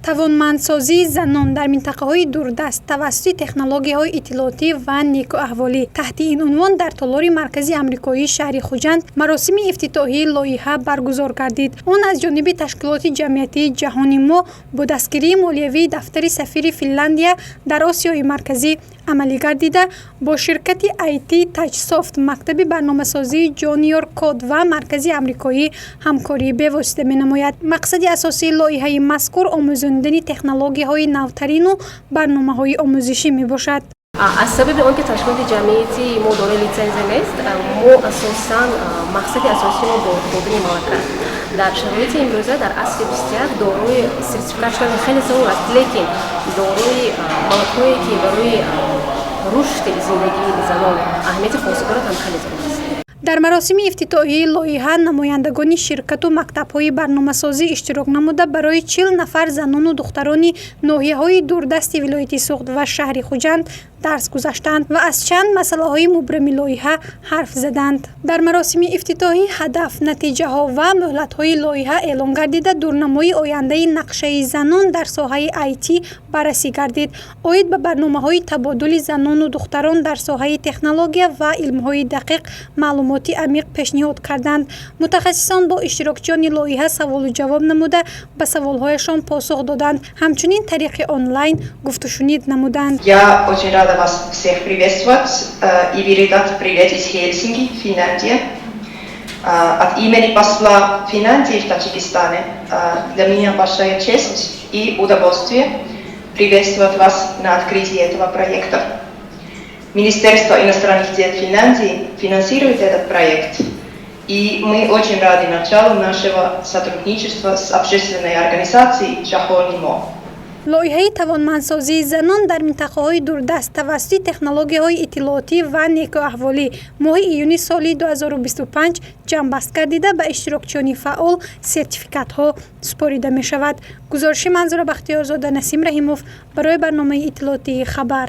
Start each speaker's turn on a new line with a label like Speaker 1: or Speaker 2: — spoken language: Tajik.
Speaker 1: тавонмандсозии занон дар минтақаҳои дурдаст тавассути технологияҳои иттилоотӣ ва некӯаҳволӣ. таҳти ин унвон дар толори Маркази Амрикоии шаҳри Хуҷанд маросими ифтитоҳи лоиҳа баргузор гардид. Он аз ҷониби Ташкилоти Чамъияти ҷаҳони мо бо дастгирии молиявии Дафтари Сафири Филландия дар Осиёи Марказӣ амалӣ гардида, бо ширкати IT Таҷсофт, мактаби барномасозии ҷониор код ва Маркази Амрикоии ҳамкорӣ бевосита менамояд. Мақсади асосии лоиҳаи мазкур омӯзондани технологияҳои навтарину барномаҳои омӯзишӣ мебошад.
Speaker 2: аз сабаби он ки Ташкилоти Чамъияти мо дорои литсензия нест, мо асосан мақсади асосии мо бо додани малака дар шароити имрӯза дар асри 21 дорои сертификат шудани хеле савол аст, лекин дорои малакое ки барои рушди зиндагии занон аҳамияти хоса дорад ҳам хеле зарур аст.
Speaker 1: дар маросими ифтитоҳии лоиҳа намояндагони ширкату мактабҳои барномасозӣ иштирок намуда барои 40 нафар занону духтарони ноҳияҳои дурдасти вилояти Суғд ва шаҳри Хуҷанд дарс гузаштанд ва аз чанд масъалаҳои мубрами лоиҳа ҳарф заданд. дар маросими ифтитоҳӣ ҳадаф, натиҷаҳо ва муҳлатҳои лоиҳа эълон гардида дурнамои ояндаи нақшаи занон дар соҳаи IT баррасӣ гардид. Оид ба барномаҳои табодули занону духтарон дар соҳаи технология ва илмҳои дақиқ маълумоти амиқ пешниҳод карданд. Мутахассисон бо иштирокчиёни лоиҳа саволу ҷавоб намуда ба саволҳояшон посух доданд. Ҳамчунин тариқи онлайн гуфтушунид намуданд.
Speaker 3: Рада вас всех приветствовать и передать привет из Хельсинки, Финляндия. От имени посла Финляндии в Таджикистане для меня большая честь и удовольствие приветствовать вас на открытии этого проекта. Министерство иностранных дел Финляндии финансирует этот проект, и мы очень рады началу нашего сотрудничества с общественной организацией «Ҷаҳони».
Speaker 1: лоиҳаи тавонмандсозии занон дар минтақаҳои дурдаст тавассути технологияҳои иттилоотӣ ва некӯаҳволӣ моҳи июни соли 2025 ҷамъбаст гардида ба иштирокчиёни фаъол сертификатҳо супорида мешавад. гузориши Манзура Бахтиёрзода, Насим Раҳимов барои барномаи иттилоотии хабар.